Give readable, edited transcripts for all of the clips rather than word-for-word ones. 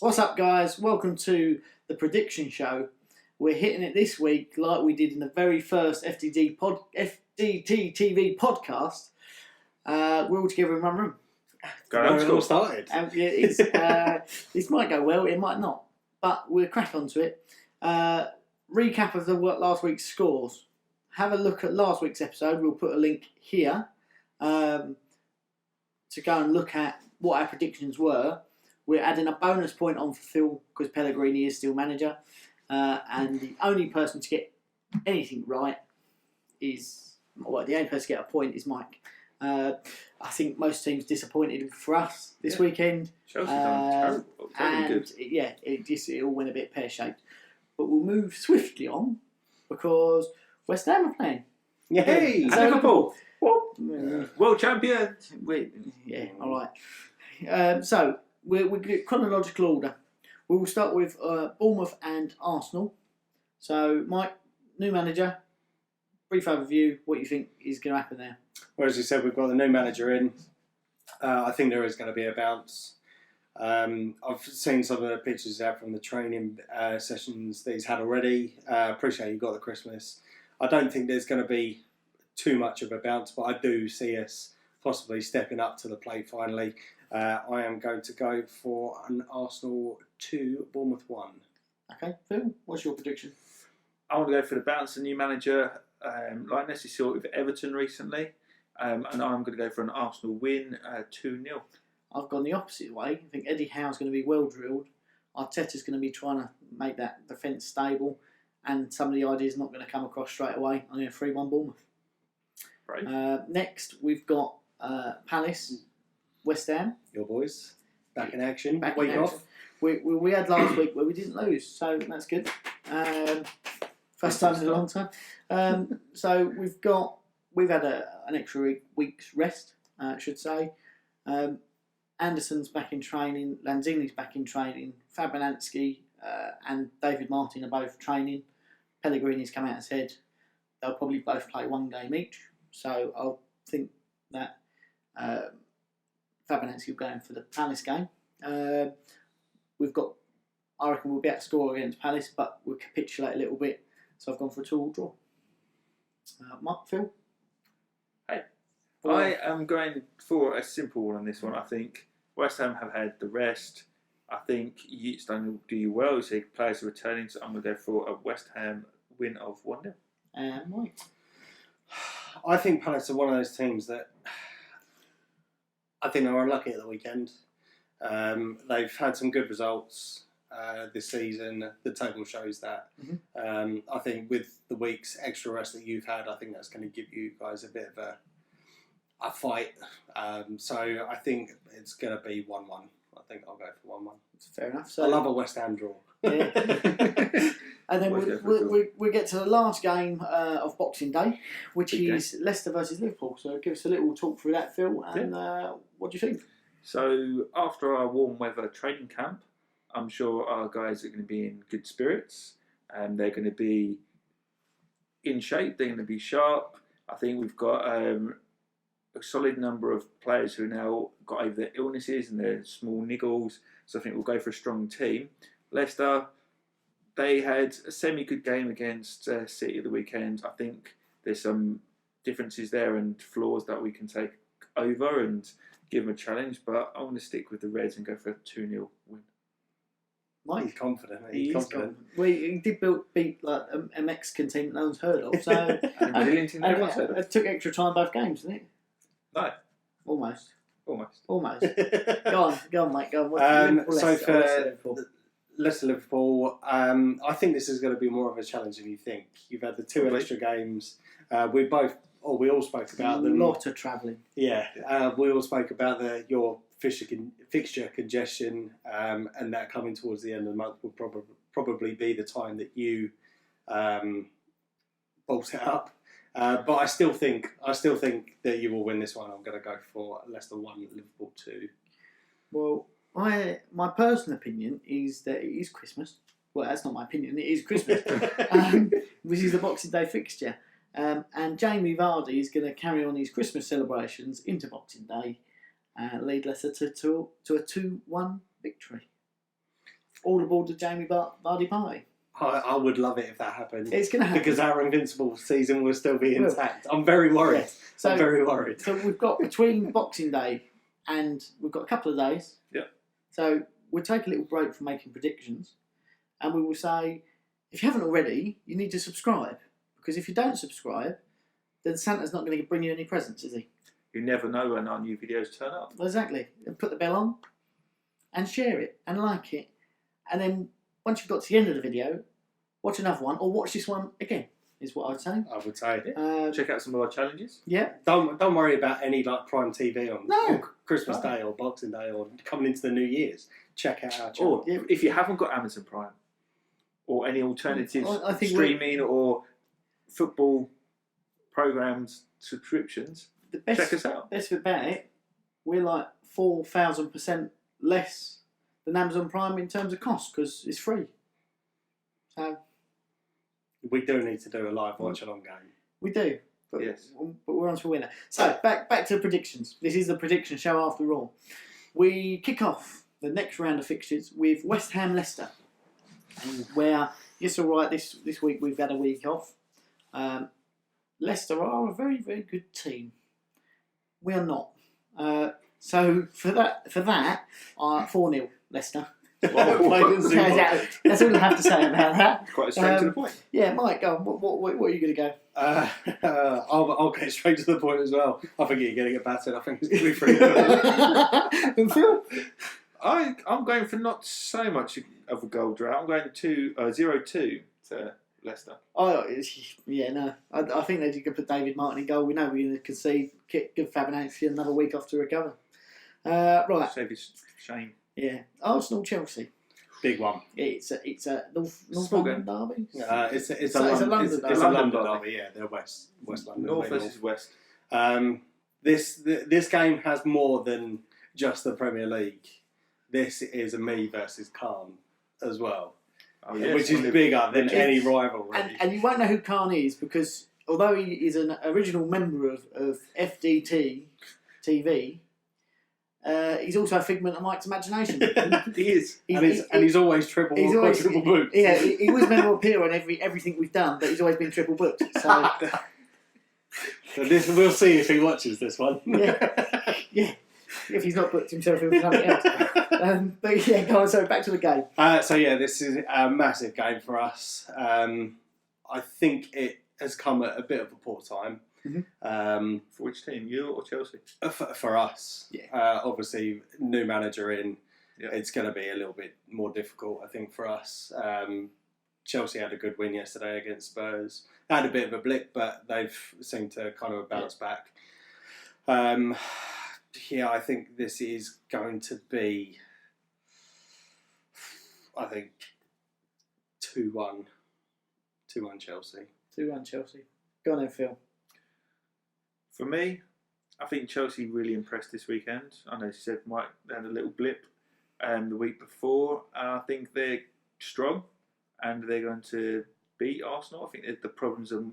What's up, guys? Welcome to the prediction show. We're hitting it this week like we did in the very first FDT-TV podcast. We're all together in one room. It all started. This might go well, it might not, but we'll crack onto it. Recap of last week's scores. Have a look at last week's episode. We'll put a link here to go and look at what our predictions were. We're adding a bonus point on for Phil because Pellegrini is still manager, and the only person to get anything right is the only person to get a point is Mike. I think most teams disappointed for us this weekend. Chelsea done terrible. Good. It all went a bit pear shaped. But we'll move swiftly on because West Ham are playing. Yay! And Liverpool, world champion. All right. So we'll get chronological order. We will start with Bournemouth and Arsenal. So, Mike, new manager. Brief overview. What you think is going to happen there? Well, as you said, we've got the new manager in. I think there is going to be a bounce. I've seen some of the pictures out from the training sessions that he's had already. Appreciate you got the Christmas. I don't think there's going to be too much of a bounce, but I do see us possibly stepping up to the plate finally. I am going to go for an Arsenal 2, Bournemouth 1. Okay, Phil, what's your prediction? I want to go for the bounce, the new manager, like Nessie saw with Everton recently, and I'm going to go for an Arsenal win, 2-0. I've gone the opposite way. I think Eddie Howe's going to be well drilled. Arteta's going to be trying to make that defence stable, and some of the ideas not going to come across straight away. I'm going to 3-1 Bournemouth. Right. Next, we've got Palace, West Ham. Your boys back in action. Week off. We had last week where we didn't lose, so that's good. First time in a long time. So we've had an extra week's rest, I should say. Anderson's back in training. Lanzini's back in training. Fabianski and David Martin are both training. Pellegrini's come out and said they'll probably both play one game each. So I'll think that Fabianski will go in for the Palace game. I reckon we'll get a score against Palace, but we'll capitulate a little bit. So I've gone for a 2-2 draw. Mark, Phil? Hey. I am going for a simple one on this one. I think West Ham have had the rest. I think it's going to do you well. So players are returning, so I'm going to go for a West Ham win of 1-0. And Mike? I think Palace are one of those teams that I think they're unlucky at the weekend. They've had some good results this season. The table shows that. Mm-hmm. I think with the week's extra rest that you've had, I think that's going to give you guys a bit of a fight. So I think it's going to be 1-1. I think I'll go for 1-1. Fair enough. So I love a West Ham draw. Yeah. And then we get to the last game of Boxing Day, which is Leicester versus Liverpool. So give us a little talk through that, Phil, and what do you think? So after our warm weather training camp, I'm sure our guys are going to be in good spirits, and they're going to be in shape. They're going to be sharp. I think we've got a solid number of players who now got over their illnesses and their small niggles. So I think we'll go for a strong team. Leicester, they had a semi-good game against City at the weekend. I think there's some differences there and flaws that we can take over and give them a challenge. But I want to stick with the Reds and go for a 2-0 win. Mike? He's confident. He's confident. Well, he did beat like a Mexican team that no one's heard of. So a Brazilian team that no one's heard of. It took extra time both games, didn't it? No. Almost. Go on, Mike. Go on. So for Leicester-Liverpool, I think this is going to be more of a challenge than you think. You've had the two extra games. We all spoke about them. A lot of travelling. Yeah, we all spoke about your fixture congestion, and that coming towards the end of the month will probably be the time that you bolt it up. But I still think that you will win this one. I'm going to go for Leicester 1, Liverpool 2. Well, my personal opinion is that it is Christmas. Well, that's not my opinion. It is Christmas, which is the Boxing Day fixture. And Jamie Vardy is going to carry on his Christmas celebrations into Boxing Day, lead Leicester to a 2-1 victory. all aboard the Jamie Vardy party. I would love it if that happened. It's going to happen. Because our Invincible season will still be intact. I'm very worried. Yeah. So, I'm very worried. So we've got between Boxing Day and we've got a couple of days. Yeah. So we'll take a little break from making predictions, and we will say, if you haven't already, you need to subscribe. Because if you don't subscribe, then Santa's not going to bring you any presents, is he? You never know when our new videos turn up. Exactly. And put the bell on, and share it, and like it, and then once you've got to the end of the video, watch another one, or watch this one again, is what I'd say. I would say. Check out some of our challenges. Yeah. Don't worry about any like Prime TV on No. Christmas Day or Boxing Day or coming into the New Year's. Check out our channel. Or if you haven't got Amazon Prime or any alternative I think streaming or football programs subscriptions, The best, check us out. best bit about it, we're like 4,000% less than Amazon Prime in terms of cost because it's free. So We do need to do a live watch along game. we do. But, Yes. but we're on to a winner. So back to predictions. This is the prediction show after all. We kick off the next round of fixtures with West Ham Leicester, where it's all right. This week we've had a week off. Leicester are a very very good team. We are not. So for that 4-0 Leicester. That's all I have to say about that. Quite straight to the point. Yeah, Mike, go on. What are you going to go? I'll get straight to the point as well. I think you're going to get battered. I think it's going to be pretty good. And Phil? I'm going for not so much of a goal drought. I'm going to 0-2 to Leicester. Oh, yeah, no. I think they could put David Martin in goal. We know we're going to concede. Give Fabinacci another week off to recover. Right. Save his shame. Yeah. Arsenal Chelsea. Big one. It's a North Small London derby. It's a London derby. It's a London derby. Yeah, they're West London. North versus West. This game has more than just the Premier League. This is a me versus Khan as well, which is bigger than any rivalry. And you won't know who Khan is because although he is an original member of FDT-TV, he's also a figment of Mike's imagination. He is. He's always triple booked. Yeah, he was meant to appear on everything we've done, but he's always been triple booked. So, So we'll see if he watches this one. yeah. If he's not booked himself in something else. But yeah, go on. So back to the game. This is a massive game for us. I think it has come at a bit of a poor time. Mm-hmm. For which team, you or Chelsea? For us, yeah. Obviously, new manager in, yeah. It's going to be a little bit more difficult, I think, for us. Chelsea had a good win yesterday against Spurs. They had a bit of a blip, but they've seemed to kind of bounce back. I think this is going to be, 2-1. 2-1 Chelsea. 2-1 Chelsea. Go on then, Phil. For me, I think Chelsea really impressed this weekend. I know you said Mike they had a little blip the week before. I think they're strong and they're going to beat Arsenal. I think that the problems are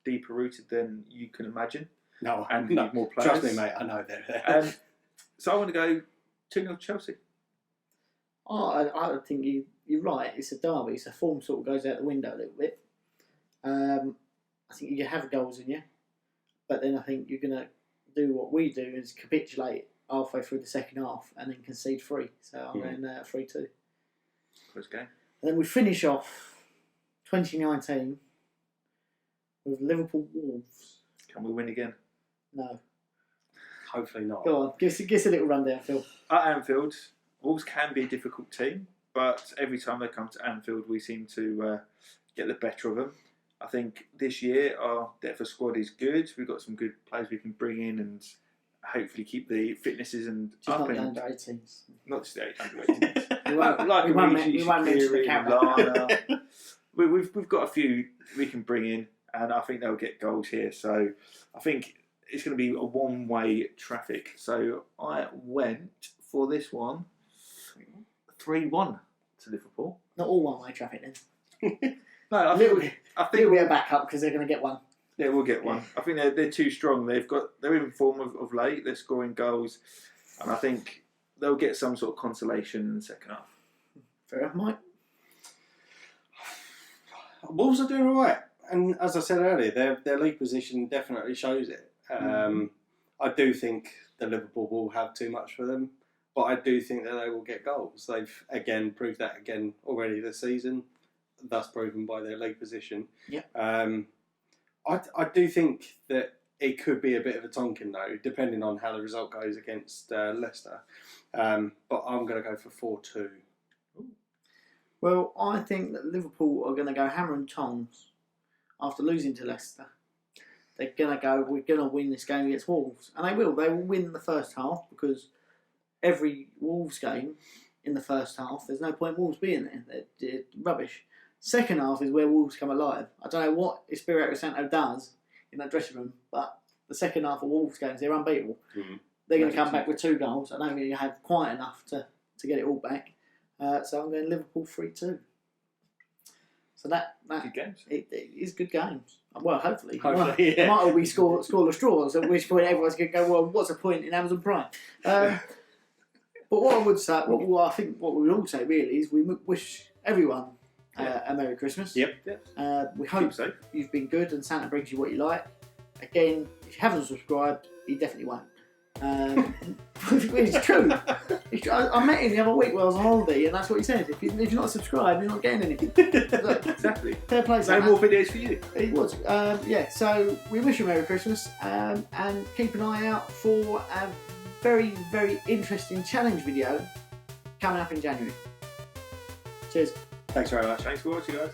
deeper rooted than you can imagine. No, and need more players. Trust me, mate. I know they're there. So I want to go 2-0 Chelsea. I think you're right. It's a derby, so form sort of goes out the window a little bit. I think you have goals in you, but then I think you're going to do what we do is capitulate halfway through the second half and then concede 3. So I'm going 3-2. Close game. And then we finish off 2019 with Liverpool Wolves. Can we win again? No. Hopefully not. Go on, give us a little rundown, Phil. At Anfield, Wolves can be a difficult team, but every time they come to Anfield, we seem to get the better of them. I think this year our depth of squad is good. We've got some good players we can bring in and hopefully keep the fitnesses and just up not the and under 18s. not just the under 18s. We won't mention the camera. We've got a few we can bring in, and I think they'll get goals here. So I think it's going to be a one-way traffic. So I went for this one 3-1 to Liverpool. Not all one-way traffic then. No, I think we'll back up because they're going to get one. Yeah, we'll get one. I think they're too strong. They're in form of late. They're scoring goals, and I think they'll get some sort of consolation in the second half. Fair enough, Mike. Wolves are doing all right, and as I said earlier, their league position definitely shows it. I do think the Liverpool will have too much for them, but I do think that they will get goals. They've again proved that again already this season, thus proven by their league position. Yeah. I do think that it could be a bit of a Tonkin though, depending on how the result goes against Leicester. But I'm going to go for 4-2. Well, I think that Liverpool are going to go hammer and tongs after losing to Leicester. They're going to go, we're going to win this game against Wolves. And they will. They will win the first half because every Wolves game in the first half, there's no point Wolves being there. They're rubbish. Second half is where Wolves come alive. I don't know what Espirito Santo does in that dressing room, but the second half of Wolves games, they're unbeatable. Mm-hmm. They're going to come back with 2 goals. I don't think you had quite enough to get it all back. So I'm going Liverpool 3-2. So that Good games. it is good games. Well, hopefully. Hopefully, It might all be scoreless draws, at which point everyone's going to go, well, what's the point in Amazon Prime? But what I would say, I think what we would all say really is we wish everyone a Merry Christmas. Yep. We hope Keep safe. you've been good and Santa brings you what you like. Again, if you haven't subscribed, he definitely won't. It's true. I met him the other week while I was on holiday, and that's what he said. If you're not subscribed, you're not getting anything. Look, Exactly. fair play. No Santa. more videos for you. It was. So we wish you a Merry Christmas, and keep an eye out for a very, very interesting challenge video coming up in January. Cheers. Thanks very much. Thanks for watching, guys.